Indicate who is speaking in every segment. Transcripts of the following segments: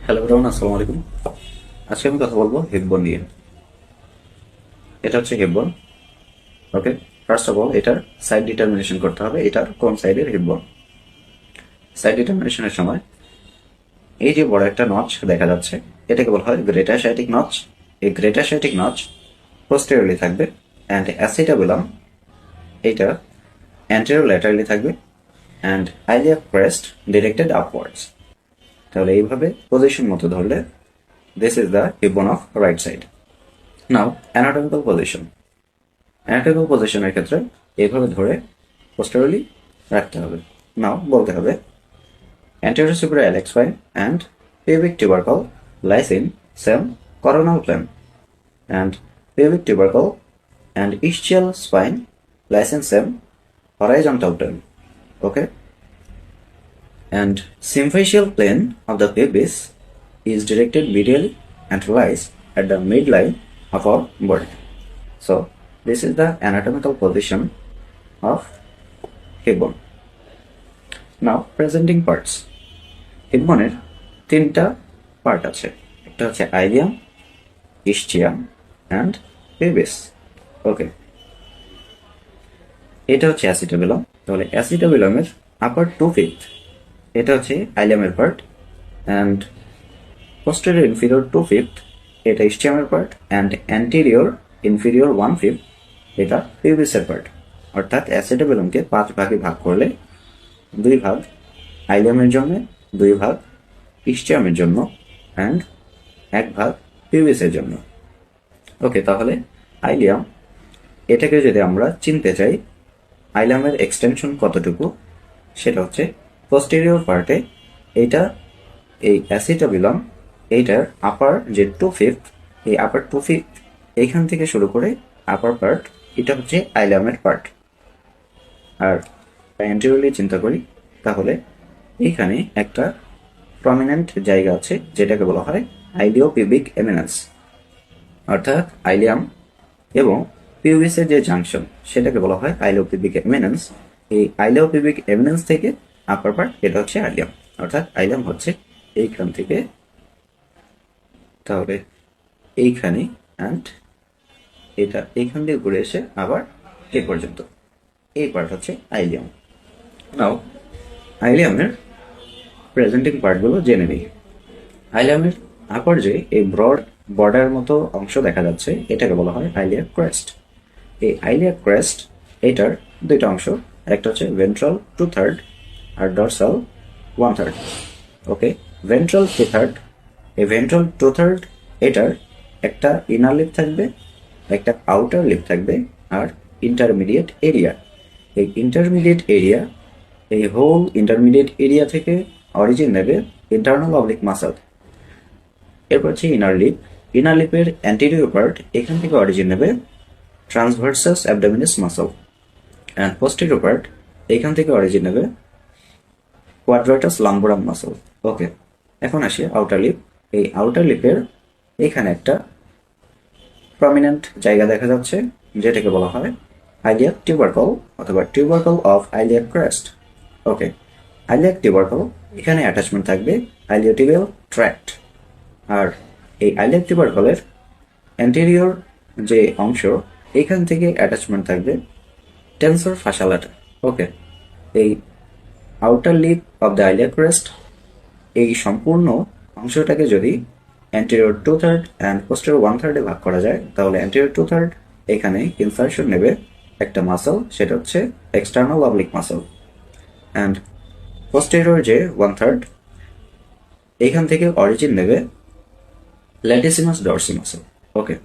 Speaker 1: Hello everyone, আসসালামু আলাইকুম। আজকে আমি কথা বলবো হিপ বোন নিয়ে। এটা হচ্ছে হিপ বোন। ওকে, ফার্স্ট অফ অল এটার সাইড ডিটারমিনেশন করতে হবে, এটার কোন সাইডের হিপ বোন। সাইড ডিটারমিনেশনের সময় এই যে বড় একটা নচ দেখা যাচ্ছে, এটাকে বলা হয় গ্রেটার সাইটিক নচ। এই গ্রেটার সাইটিক নচ পোস্টেরিয়রলি থাকবে অ্যান্ড অ্যাসিটাবুলাম এইটা অ্যান্টেরিয়র ল্যাটারালি থাকবে and iliac crest directed upwards. তাহলে এইভাবে পজিশন মতো ধরলে দিস ইজ দ্য হিপ বোন of right side. Now anatomical position. Anatomical পজিশনের ক্ষেত্রে এইভাবে ধরে পোস্টারলি রাখতে হবে। নাও বলতে হবে anterior superior iliac spine and pubic tubercle lies in same coronal plane and pubic tubercle and ischial spine lies in same horizontal plane. Okay, and symphysial plane of the pubis is directed medially and lies at the midline of our body. So this is the anatomical position of hip bone. Now presenting parts. Hip বোনের তিনটা part আছে, একটা হচ্ছে ileum, ইসচিয়াম and পেবিস। ওকে, এটা হচ্ছে অ্যাসিটাবেলাম। তাহলে অ্যাসিটাবেলামের আপার 2/5 এটা হচ্ছে আইলিয়ামের পার্ট অ্যান্ড পোস্টেরিয়র ইনফিরিয়র 2/5 এটা ইসচিয়ামের পার্ট অ্যান্ড অ্যান্টেরিয়র ইনফিরিয়র 1/5 এটা পেবিসের পার্ট। অর্থাৎ অ্যাসিটাবেলামকে 5 ভাগে ভাগ করলে 2 ভাগ আইলিয়ামের জন্য, 2 ভাগ ইসচিয়ামের জন্য অ্যান্ড 1 ভাগ পিউবিসের জন্য। ওকে, তাহলে আইলিয়াম এটাকে যদি আমরা চিনতে চাই, আইলিয়ামের এক্সটেনশন কতটুকু সেটা হচ্ছে পোস্টেরিয়র পার্টে এইটা এই অ্যাসিটাবিলাম এইটার আপার যে 2/5 এই আপার 2/5 এইখান থেকে শুরু করে আপার পার্ট এটা হচ্ছে আইলিয়ামের পার্ট। আর অ্যান্টেরিয়রলি চিন্তা করি তাহলে এইখানে একটা প্রমিনেন্ট জায়গা আছে যেটাকে বলা হয় আইলিওপিউবিক এমিনেন্স। অর্থাৎ আইলিয়াম এবং পিউবিসের যে জাংশন সেটাকে বলা হয় আইলিওপিউবিক এমিনেন্স। এই আইলিওপিউবিক এমিনেন্স থেকে আপার পার্ট এটা হচ্ছে আইলিয়াম। অর্থাৎ আইলিয়াম হচ্ছে এইখান থেকে, তাহলে এইখানে অ্যান্ড এটা এইখান দিয়ে ঘুরে এসে আবার এই পর্যন্ত, এই পার্ট হচ্ছে আইলিয়াম। নাও আইলিয়ামের প্রেজেন্টিং পার্টগুলো জেনে নিই। আইলিয়ামের আপার যে এই ব্রড বর্ডার মতো অংশ দেখা যাচ্ছে এটাকে বলা হয় আইলিয়াক ক্রেস্ট। এই আইলিয়াক ক্রেস্ট এটার দুইটা অংশ, একটা হচ্ছে ভেন্ট্রাল 2/3 আর ডরসাল 1/3। ওকে, ভেন্ট্রাল 2/3, এই ভেন্ট্রাল 2/3 এটার একটা ইনার লিপ থাকবে, একটা আউটার লিপ থাকবে আর ইন্টারমিডিয়েট এরিয়া। এই ইন্টারমিডিয়েট এরিয়া, এই হোল ইন্টারমিডিয়েট এরিয়া থেকে অরিজিন নেবে ইন্টারনাল অবলিক মাসল। এরপর হচ্ছে ইনার লিপ। ইনার লিপের অ্যান্টেরিয়র পার্ট এখান থেকে অরিজিন নেবে transversus abdominis muscle and posterior part এখান থেকে অরিজিন নেবে কোয়াড্রাটাস লাম্বোরাম মাসল। ওকে, এখন আসি আউটার লিপ। এই আউটার লিপের এখানে একটা প্রমিনেন্ট জায়গা দেখা যাচ্ছে যেটাকে বলা হয় আইলিয়াক টিউবারকল অথবা tubercle of iliac crest. Okay, iliac tubercle এখানে অ্যাটাচমেন্ট থাকবে আইলিওটিবিয়াল ট্র্যাক্ট। আর এই আইলিয়াক টিউবারকলের অ্যান্টেরিয়র যে অংশ এখান থেকে অ্যাটাচমেন্ট থাকবে টেন্সর ফাসালাটা। ওকে, এই outer lip of the iliac crest এই সম্পূর্ণ অংশটাকে যদি অ্যান্টেরিয়র 2/3 অ্যান্ড পোস্টেরিয়র 1/3 ভাগ করা যায় তাহলে অ্যান্টেরিয়র 2/3 এখানে ইনসার্শন নেবে একটা মাসল, সেটা হচ্ছে external oblique muscle and posterior যে 1/3 এখান থেকে অরিজিন নেবে ল্যাটিসিমাস ডরসি মাসল। ওকে,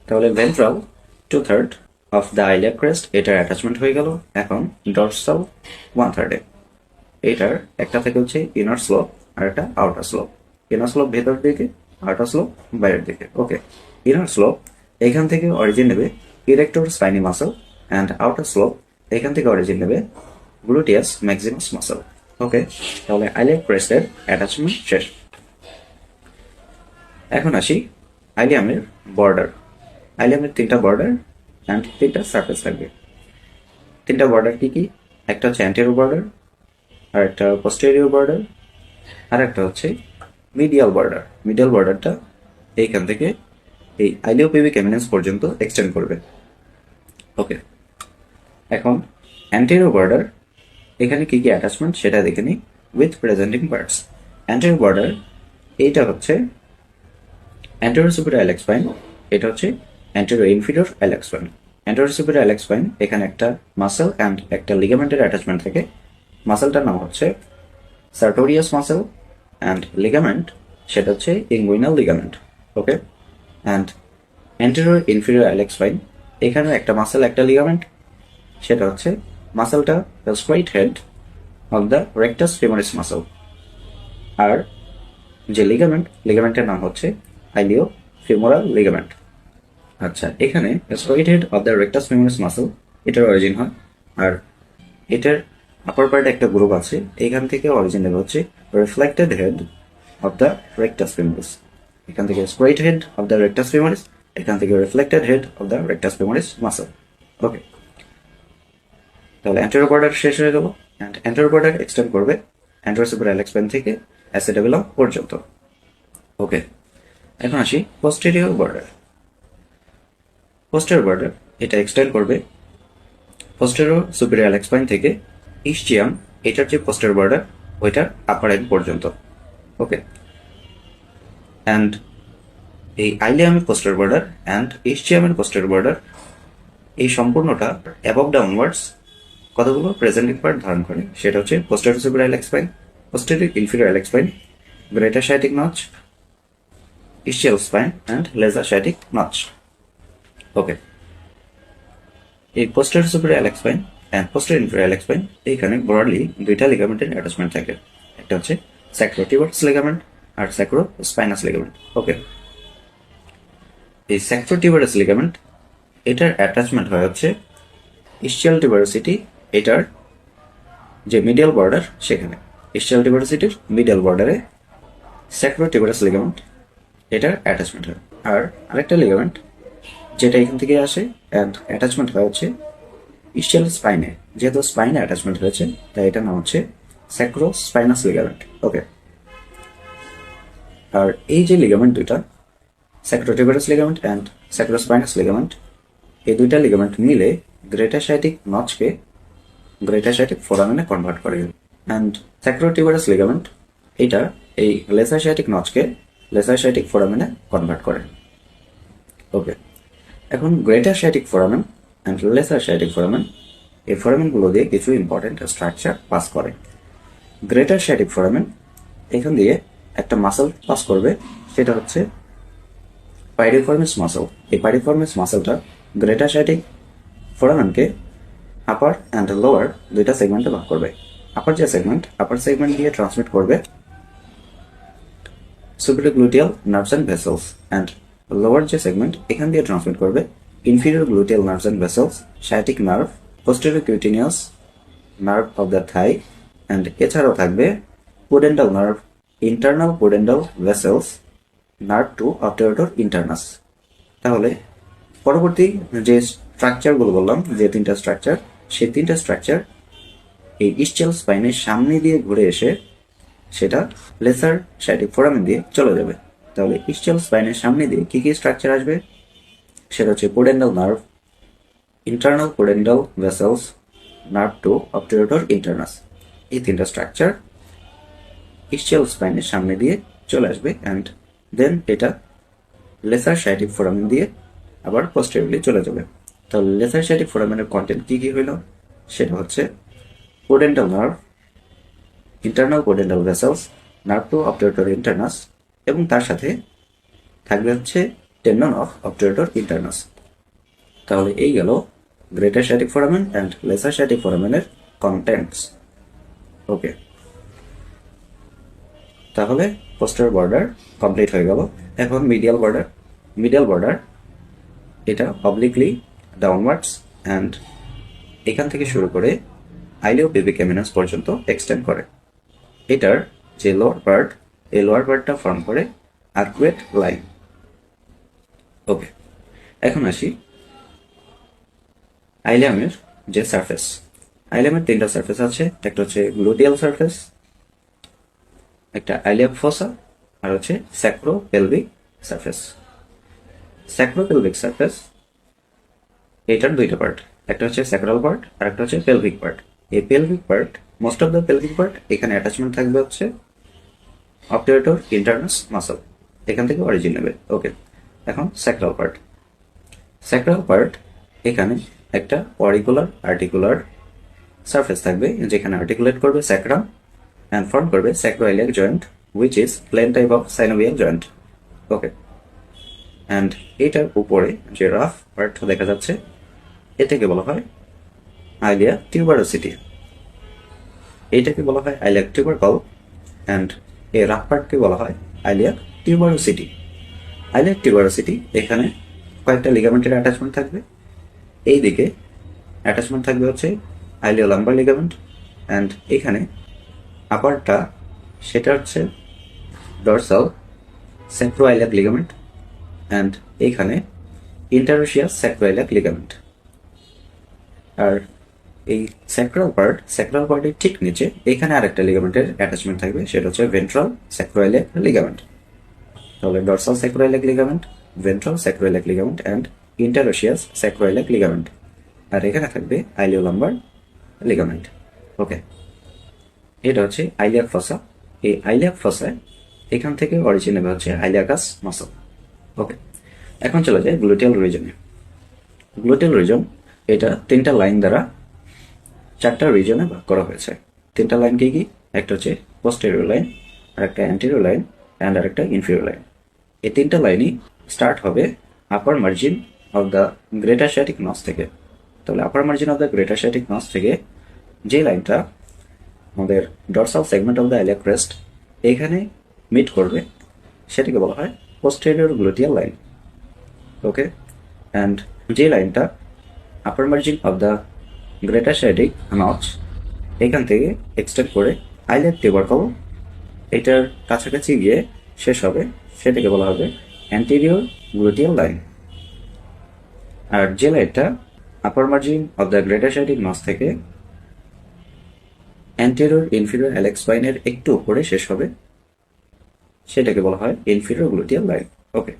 Speaker 1: তাহলে ventral 2/3 of the iliac crest এটার অ্যাটাচমেন্ট হয়ে গেল। এখন ডরসাল 1/3 এটার একটা থেকে হচ্ছে ইনার স্লোপ আর একটা আউটার স্লোপ। ইনার স্লোপ ভেতর দিকে, আউটার স্লোপ বাইরের দিকে। ওকে, ইনার স্লোপ এখান থেকে অরিজিন নেবে erector spiny muscle and outer slope এখান থেকে অরিজিন নেবে গ্লুটিয়াস ম্যাক্সিমাস মাসল। ওকে, তাহলে আইলিয়াক ক্রেস্টের অ্যাটাচমেন্ট শেষ। এখন আসি আইলিয়ামের বর্ডার। আইলিয়ামের 3টা বর্ডার অ্যান্ড 3টা সারফেস থাকবে। 3টা বর্ডার কি কি? একটা হচ্ছে অ্যান্টেরিয়র বর্ডার, আর একটা পোস্টেরিয়র বর্ডার, আর একটা হচ্ছে মিডিয়াল বর্ডারটা এইখান থেকে এই আইলিওপিবিক এমিনেন্স পর্যন্ত এক্সটেন্ড করবে। ওকে, এখন অ্যান্টেরিয়র বর্ডার, এখানে কি কি অ্যাটাচমেন্ট সেটা দেখে নিই with presenting parts. Anterior border এইটা হচ্ছে অ্যান্টেরিয়র সুপিরিয়র আইলেক্স স্পাইন, এটা হচ্ছে anterior inferior iliac spine. Anterior superior iliac spine, এখানে একটা মাসেল অ্যান্ড একটা লিগামেন্টের অ্যাটাচমেন্ট থাকে। মাসেলটার নাম হচ্ছে সার্টোরিয়াস মাসেল অ্যান্ড লিগামেন্ট সেটা হচ্ছে inguinal ligament. Okay, and anterior inferior iliac spine, এখানেও একটা মাসেল একটা লিগামেন্ট, সেটা হচ্ছে মাসেলটা the straight head of the rectus femoris muscle. আর যে লিগামেন্টের নাম হচ্ছে আইলিও ফিমোরাল লিগামেন্ট। আচ্ছা, এখানে straight head of the rectus femoris muscle এটার অরিজিন হয়, আর এটার আপার পার্টে একটা গ্রুপ আছে, এখান থেকে অরিজিন নেবে হচ্ছে reflected head of the rectus femoris. এখান থেকে straight head of the rectus femoris, এখান থেকে reflected head of the rectus femoris muscle. Okay, তাহলে অ্যান্টেরিয়র বর্ডার শেষ হয়ে গেল, অ্যান্ড অ্যান্টেরিয়র বর্ডার এক্সটেন্ড করবে অ্যান্টেরিয়র সুপিরিয়র আইলেক্স স্পাইন থেকে অ্যাসিটাবেলাম পর্যন্ত। ওকে, এখন আসি পোস্টেরিয়র বর্ডার। পোস্টেরিয়র বর্ডার এটা এক্সটেন্ড করবে পোস্টেরিয়র সুপিরিয়র আইলেক্স স্পাইন থেকে ইসচিয়াম, এটার যে পোস্টেরিয়র বর্ডার ওইটার আপার এন্ড পর্যন্ত। ওকে, অ্যান্ড এই আইলিয়ামের পোস্টেরিয়র বর্ডার অ্যান্ড ইসচিয়ামের পোস্টেরিয়র বর্ডার এই সম্পূর্ণটা অ্যাবভ ডাউনওয়ার্ডস কতগুলো প্রেজেন্টিং পার্ট ধারণ করে, সেটা হচ্ছে posterior superior iliac spine, posterior inferior iliac spine, greater sciatic notch, ischial spine and lesser sciatic notch. Okay, এই posterior superior iliac spine and posterior inferior iliac spine এইখানে broadly দুইটা লিগামেন্টের attachment থাকে, একটা হচ্ছে স্যাক্রোটিভার্স লিগামেন্ট আর স্যাক্রোস্পাইনাস লিগামেন্ট। ওকে, এই স্যাক্রোটিভার্স ligament এটার attachment হয় হচ্ছে ইসচিয়াল টিউবারোসিটি, এটার যে মিডিয়াল বর্ডার সেখানে ইসচিয়াল টিউবারোসিটির মিডিয়াল বর্ডারে স্যাক্রোটিভার্স লিগামেন্ট এটার অ্যাটাচমেন্ট হয়। আর আরেকটা লিগামেন্ট যেটা এখান থেকে আসে অ্যান্ড অ্যাটাচমেন্ট হয় হচ্ছে ইসচিয়াল স্পাইনে, যেহেতু স্পাইনে অ্যাটাচমেন্ট হয়েছে তাই এটার নাম হচ্ছে স্যাক্রোস্পাইনাস লিগামেন্ট। ওকে, আর এই যে লিগামেন্ট দুইটা sacrotuberous ligament and sacrospinous ligament, এই দুইটা লিগামেন্ট মিলে গ্রেটার সায়াটিক নচকে গ্রেটার সায়াটিক ফোরামেনে কনভার্ট করে, অ্যান্ড স্যাক্রোটিভারাস লিগামেন্ট এটা এই লেসার সায়াটিক নচকে লেসার সায়াটিক ফোরামেনে কনভার্ট করে। ওকে, এখন greater sciatic foramen and lesser sciatic foramen, এই ফোরামেনগুলো দিয়ে কিছু ইম্পর্টেন্ট স্ট্রাকচার পাস করে। গ্রেটার সায়াটিক ফোরামেন এখান দিয়ে একটা মাসেল পাস করবে, সেটা হচ্ছে পাইরিফর্মিস মাসেল। এই পাইরিফর্মিস মাসেলটা greater sciatic ফোরামেনকে upper and lower দুইটা সেগমেন্টে ভাগ করবে। আপার সেগমেন্ট দিয়ে ট্রান্সমিট করবে superior gluteal nerves and vessels, and lower যে সেগমেন্ট এখান দিয়ে ট্রান্সমিট করবে inferior gluteal nerves and vessels, sciatic nerve, posterior cutaneous nerve of the thigh, and এছাড়াও থাকবে pudendal nerve, internal pudendal vessels, nerve to obturator internus। তাহলে পরবর্তী যে স্ট্রাকচারগুলো বললাম, যে তিনটা স্ট্রাকচার, সেই তিনটা স্ট্রাকচার এই ইসচিয়াল স্পাইনের সামনে দিয়ে ঘুরে এসে সেটা লেসার সায়াটিক ফোরামেন দিয়ে চলে যাবে। তাহলে ইসচিয়াল স্পাইনের সামনে দিয়ে কি কি স্ট্রাকচার আসবে, সেটা হচ্ছে pudendal nerve, internal pudendal vessels, nerve to obturator internus. এই তিনটা স্ট্রাকচার ইসচিয়াল স্পাইনের সামনে দিয়ে চলে আসবে, অ্যান্ড দেন এটা লেসার সায়াটিক ফোরামেন দিয়ে আবার পোস্টেরিয়রলি চলে যাবে। তাহলে লেসার সায়াটিক ফোরামেনের কন্টেন্ট কি কি হইল, সেটা হচ্ছে pudendal nerve, internal pudendal vessels, nerve to obturator internus, এবং তার সাথে থাকবে হচ্ছে টেন্ডন অফ অবটুরেটর ইন্টারনাস। তাহলে এই গেল greater sciatic foramen and lesser sciatic ফোরামেনের কন্টেন্টস। ওকে, তাহলে পোস্টেরিয়র বর্ডার কমপ্লিট হয়ে গেল। এখন মিডিয়াল বর্ডার এটা অবলিকলি ডাউনওয়ার্ডস অ্যান্ড এখান থেকে শুরু করে আইলিওপিবিক এমিনাস পর্যন্ত এক্সটেন্ড করে। এটার যে লোয়ার পার্ট, এই লোয়ার পার্টটা ফর্ম করে আর্কুয়েট লাইন। ওকে, এখন আসি আইলিয়ামের যে সারফেস। আইলিয়ামের তিনটা সারফেস আছে, একটা হচ্ছে গ্লুটিয়াল সারফেস, একটা আইলিয়াম ফোসা, আর হচ্ছে স্যাক্রোপেলভিক সারফেস। স্যাক্রোপেলভিক সারফেস এটার দুইটা পার্ট, একটা হচ্ছে স্যাক্রাল পার্ট আর একটা হচ্ছে পেলভিক পার্ট। এই pelvic part, most of the pelvic part, এখানে অ্যাটাচমেন্ট থাকবে হচ্ছে অবটিউটর ইন্টারনাস মাসল, এখান থেকে অরিজিন নেবে। ওকে, এখন স্যাক্রাল পার্ট। স্যাক্রাল পার্ট এখানে একটা অরিকুলার আর্টিকুলার সারফেস থাকবে, যেখানে আর্টিকুলেট করবে স্যাক্রাম অ্যান্ড ফর্ম করবে sacroiliac joint, which is plane type of synovial joint. Okay, and এটার উপরে যে রাফ পার্ট দেখা যাচ্ছে, এটাকে বলা হয় আইলিয়া টিউবারোসিটি। এইটাকে বলা হয় আইলিয়াক টিউবারকল, অ্যান্ড এই রাফ পার্টকে বলা হয় আইলিয়াক টিউবারোসিটি। আইলিয়াক টিউবারোসিটি এখানে কয়েকটা লিগামেন্টের অ্যাটাচমেন্ট থাকবে। এই দিকে অ্যাটাচমেন্ট থাকবে হচ্ছে আইলিওলাম্বার লিগামেন্ট, অ্যান্ড এখানে আপারটা সেটা হচ্ছে ডরসাল স্যাক্রোইলিয়াক লিগামেন্ট, অ্যান্ড এইখানে ইন্টারোশিয়াস স্যাক্রোইলিয়াক লিগামেন্ট। আর এই স্যাক্রাল পার্টের ঠিক নিচে এখানে আরেকটা লিগামেন্টের অ্যাটাচমেন্ট থাকবে, সেটা হচ্ছে ভেন্ট্রাল স্যাক্রোইলিয়াক লিগামেন্ট। তাহলে dorsal sacroiliac ligament, ventral sacroiliac ligament and interosseous sacroiliac ligament. আর এখানে থাকবে আইলিওলাম্বার লিগামেন্ট। ওকে, এটা হচ্ছে আইলিয়াক ফসা। এই আইলিয়াক ফসায় এখান থেকে অরিজিন নেবে হচ্ছে আইলিয়াকাস মাসল। ওকে, এখন চলে যায় গ্লুটিয়াল রিজনে। গ্লুটিয়াল রিজন এটা তিনটা লাইন দ্বারা চারটা রিজনে ভাগ করা হয়েছে। তিনটা লাইন কি কি? একটা হচ্ছে পোস্টেরিয়র লাইন, আর একটা অ্যান্টেরিয়র লাইন, অ্যান্ড আর একটা ইনফিরিয়র লাইন। এই তিনটা লাইনই স্টার্ট হবে upper margin of the greater sciatic notch থেকে। তাহলে upper margin of the greater sciatic notch থেকে যে লাইনটা আমাদের dorsal segment of the iliac crest এখানে মিট করবে, সেটাকে বলা হয় posterior gluteal line. Okay, and যে লাইনটা upper margin of the greater sciatic notch এখান থেকে এক্সটেন্ড করে আইলিয়াক টিউবারকল এটার কাছাকাছি গিয়ে শেষ হবে, সেটাকে বলা হবে অ্যান্টেরিয়র গ্লুটিয়াল লাইন। আর যে লাইনটা upper margin of the greater sciatic notch থেকে অ্যান্টেরিয়র ইনফিরিয়র ইলিয়াক স্পাইনের একটু উপরে শেষ হবে, সেটাকে বলা হয় ইনফিরিয়র গ্লুটিয়াল লাইন। ওকে,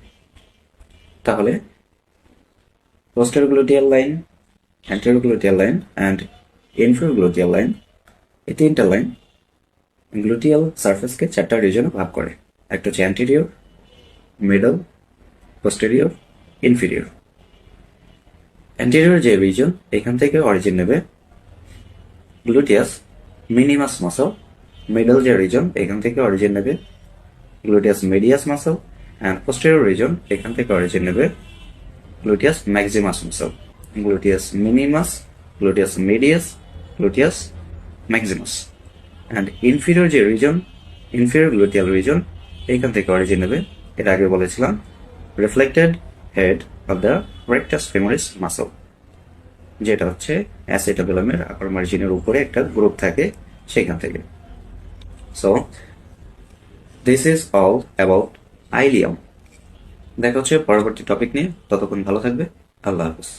Speaker 1: তাহলে posterior gluteal line, anterior gluteal line and inferior gluteal line, এই তিনটা লাইন গ্লুটিয়াল সারফেসকে চারটা রিজনে ভাগ করে। একটা হচ্ছে anterior, middle, posterior, inferior. Anterior যে রিজন এখান থেকে অরিজিন নেবে গ্লুটিয়াস মিনিমাস মাসল, মিডল যে রিজন এখান থেকে অরিজিন নেবে gluteus medias muscle, and posterior reason এখান থেকে অরিজিন নেবে gluteus Maximus muscle. Gluteus মিনিমাস, gluteus medias, gluteus Maximus. And inferior যে রিজন, ইনফিরিয়র গ্লুটিয়াল রিজন এখান থেকে অরিজিন নেবে, এর আগে বলেছিলাম, reflected head of the rectus femoris muscle, যেটা হচ্ছে অ্যাসেটাবেলামের আপার মার্জিনের উপরে একটা গ্রুপ থাকে সেখান থেকে। So this is all about ileum. দেখা হচ্ছে পরবর্তী টপিক নিয়ে, ততক্ষণ ভালো থাকবে। আল্লাহ হাফিজ।